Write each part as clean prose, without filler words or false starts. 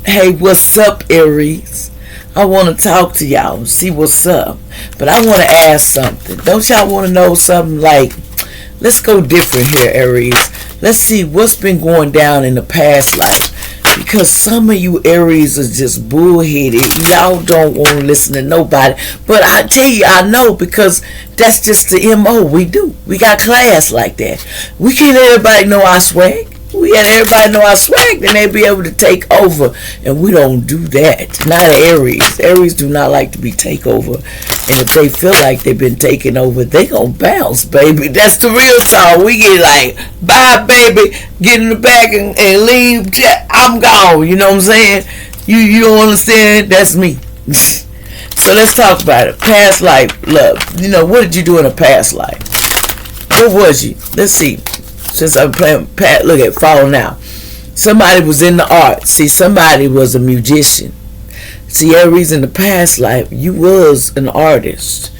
Hey, what's up, Aries? I want to talk to y'all and see what's up. But I want to ask something. Don't y'all want to know something? Like, let's go different here, Aries. Let's see what's been going down in the past life. Because some of you Aries are just bullheaded. Y'all don't want to listen to nobody. But I tell you, I know, because that's just the MO we do. We got class like that. We can't let everybody know our swag. We let everybody know our swag, then they'll be able to take over. And we don't do that. Not Aries. Aries do not like to be takeover. And if they feel like they've been taken over, they gonna bounce, baby. That's the real talk. We get like, bye, baby. Get in the back and leave. I'm gone. You know what I'm saying? You don't understand? That's me. So let's talk about it. Past life, love. You know, what did you do in a past life? What was you? Let's see. Since I'm playing Pat, look at Falling Out. Somebody was in the arts. See, somebody was a musician. See, Aries, in the past life, you was an artist.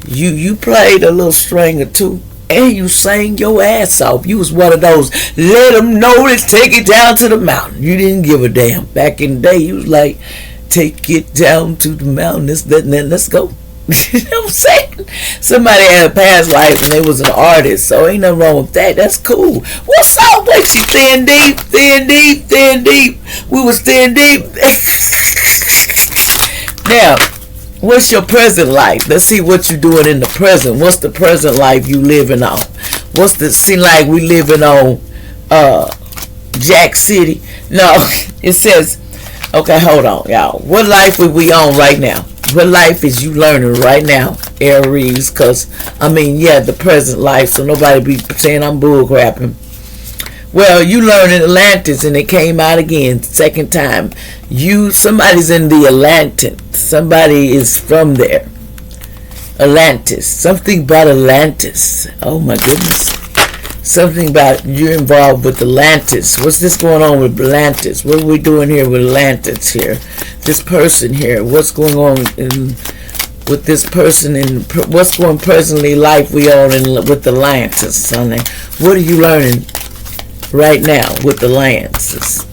You played a little string or two, and you sang your ass off. You was one of those, let them know, let's take it down to the mountain. You didn't give a damn. Back in the day, you was like, take it down to the mountain, let's go. You know what I'm saying? Somebody had a past life and they was an artist, so ain't nothing wrong with that. That's cool. What's up with you? Thin deep, thin deep, thin deep. We was thin deep. Now, what's your present life? Let's see what you doing in the present. What's the present life you living on? What's the seem like we living on Jack City? No, it says, okay, hold on, y'all. What life are we on right now? What life is you learning right now, Aries? Because, I mean, yeah, the present life, so nobody be saying I'm bullcrapping. Well, you learning Atlantis, and it came out again, second time. Somebody's in the Atlantis. Somebody is from there. Atlantis. Something about Atlantis. Oh, my goodness. Something about you're involved with Atlantis. What's this going on with Atlantis? What are we doing here with Atlantis here? This person here. What's going on with this person? And what's going presently life we on with Atlantis, sonny? What are you learning right now with Atlantis?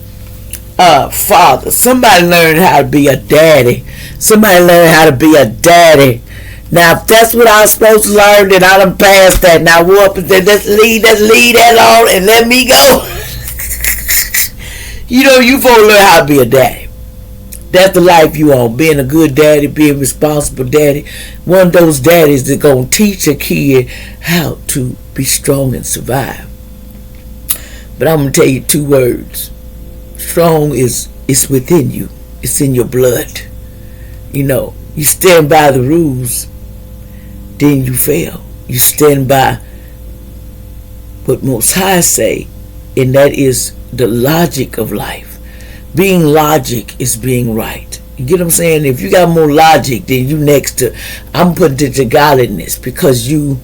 Father. Somebody learned how to be a daddy. Somebody learned how to be a daddy. Now, if that's what I was supposed to learn, then I done passed that. Now, we're up and say, let's leave that on and let me go. You know, you supposed to learn how to be a daddy. That's the life you on. Being a good daddy, being a responsible daddy. One of those daddies that going to teach a kid how to be strong and survive. But I'm going to tell you two words. Strong is within you. It's in your blood. You know, you stand by the rules, then you fail. You stand by what Most High say, and that is the logic of life. Being logic is being right. You get what I'm saying? If you got more logic, then you next to, I'm putting it to godliness, because you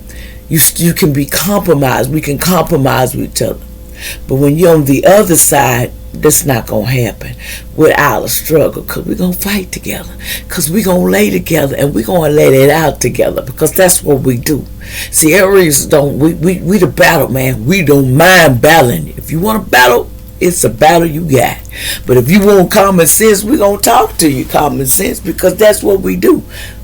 can be compromised. We can compromise with each other. But when you're on the other side, that's not going to happen without a struggle, because we're going to fight together, because we're going to lay together, and we're going to let it out together, because that's what we do. See, Aries we the battle, man. We don't mind battling. If you want to battle, it's a battle you got. But if you want common sense, we're going to talk to you common sense, because that's what we do.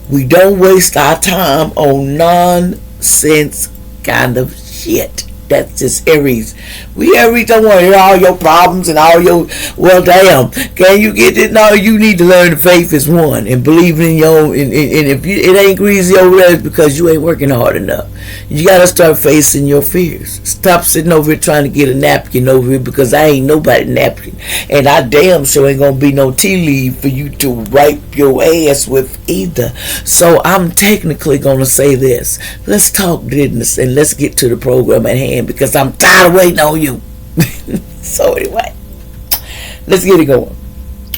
We don't waste our time on nonsense kind of shit. That's just Aries. We Aries don't want to hear all your problems and all your, well, damn, can you get it? No, you need to learn the faith is one and believe in your own. And if it ain't greasy over there, it's because you ain't working hard enough. You got to start facing your fears. Stop sitting over here trying to get a napkin over here, because I ain't nobody napkin. And I damn sure ain't going to be no tea leaf for you to wipe your ass with either. So I'm technically going to say this. Let's talk business and let's get to the program at hand, because I'm tired of waiting on you. So anyway, let's get it going.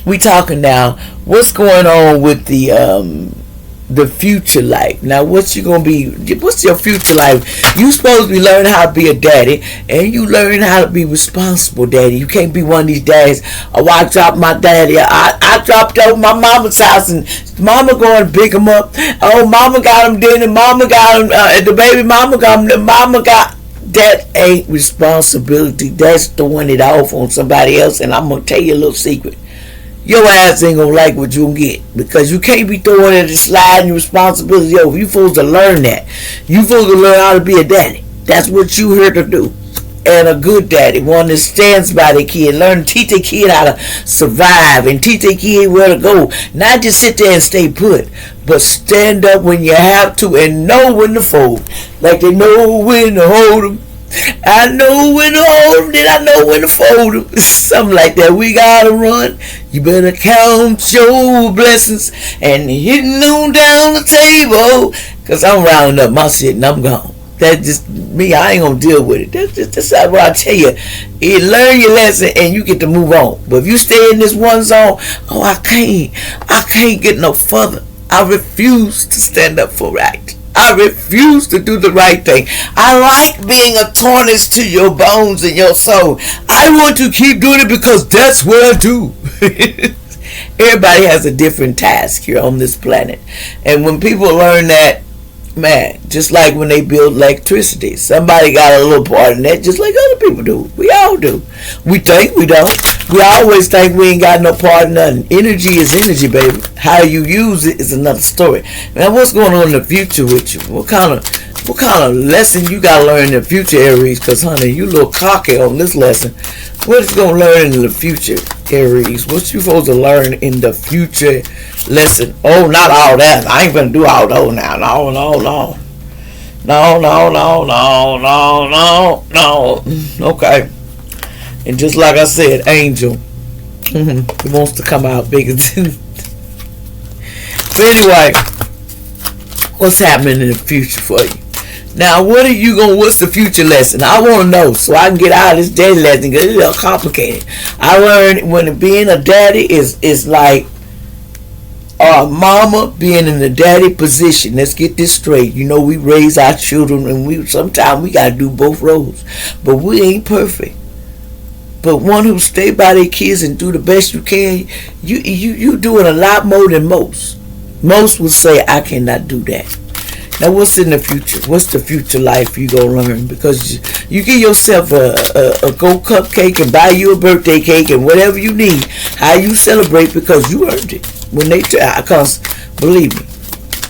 We talking now. What's going on with the future life? Now, what's your future life? You supposed to be learning how to be a daddy, and you learn how to be responsible daddy. You can't be one of these daddies. Oh, I dropped my daddy. I dropped over my mama's house, and mama going to pick him up. Oh, mama got him dinner. Mama got him. The baby mama got him. The mama got. That ain't responsibility. That's throwing it off on somebody else. And I'm going to tell you a little secret. your ass ain't gonna like what you gonna get, because you can't be throwing it and sliding responsibility over. You supposed to learn that. You supposed to learn how to be a daddy. That's what you here to do. And a good daddy, one that stands by the kid, learn to teach the kid how to survive and teach the kid where to go. Not just sit there and stay put, but stand up when you have to and know when to fold. Like they know when to hold them. I know when to hold them, then I know when to fold them. Something like that. We gotta run. You better count your blessings and hitting them down the table. Cause I'm rounding up my shit and I'm gone. That's just me. I ain't gonna deal with it. That's what I tell you. You learn your lesson and you get to move on. But if you stay in this one zone, oh, I can't get no further. I refuse to stand up for right. I refuse to do the right thing. I like being a tarnish to your bones and your soul. I want to keep doing it because that's what I do. Everybody has a different task here on this planet. And when people learn that, man, just like when they build electricity, somebody got a little part in that, just like other people do. We all do. We think we don't. We always think we ain't got no part in nothing. Energy is energy, baby. How you use it is another story. Now, what's going on in the future with you? What kind of lesson you got to learn in the future, Aries? Because, honey, you a little cocky on this lesson. What you going to learn in the future, Aries? What you supposed to learn in the future lesson? Oh, not all that. I ain't going to do all those now. No. Okay. And just like I said, Angel, he wants to come out bigger than. But anyway, what's happening in the future for you? Now, what's the future lesson? I want to know so I can get out of this daddy lesson because it's a little complicated. I learned when being a daddy is like mama being in the daddy position. Let's get this straight. You know, we raise our children and sometimes we got to do both roles. But we ain't perfect. But one who stay by their kids and do the best you can, you doing a lot more than most. Most will say, I cannot do that. Now, what's in the future? What's the future life you gonna learn? Because you give yourself a gold cupcake and buy you a birthday cake and whatever you need. How you celebrate because you earned it. When they because believe me,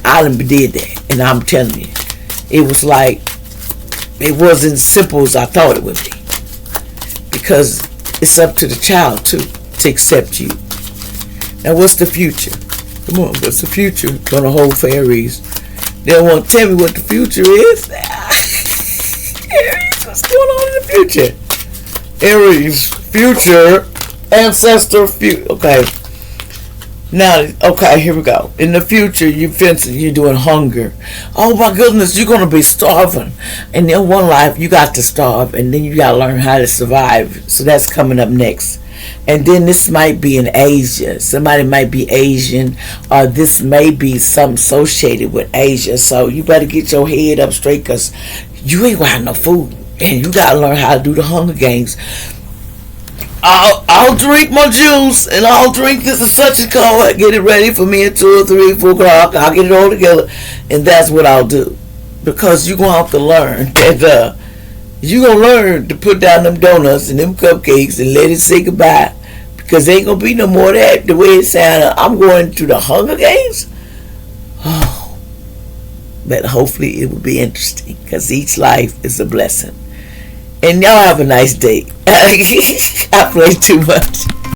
I done did that, and I'm telling you, it was like it wasn't as simple as I thought it would be. Because it's up to the child too to accept you. Now, what's the future? Come on, what's the future gonna hold for Aries? They don't want to tell me what the future is. Aries, what's going on in the future? Aries, future, ancestor, future. Okay. Now, okay, here we go. In the future, you're doing hunger. Oh my goodness, you're gonna be starving. And in one life, you got to starve, and then you gotta learn how to survive. So that's coming up next. And then this might be in Asia. Somebody might be Asian, or this may be something associated with Asia. So you better get your head up straight, because you ain't gonna have no food, and you gotta learn how to do the Hunger Games. I'll drink my juice and I'll drink this and such and call. Get it ready for me at 2 or 3, 4 o'clock. I'll get it all together, and that's what I'll do, because you're gonna have to learn that you're gonna learn to put down them donuts and them cupcakes and let it say goodbye, because there ain't gonna be no more of that. The way it sounded, I'm going to the Hunger Games. Oh, but hopefully it will be interesting, because each life is a blessing. And y'all have a nice day. I play too much.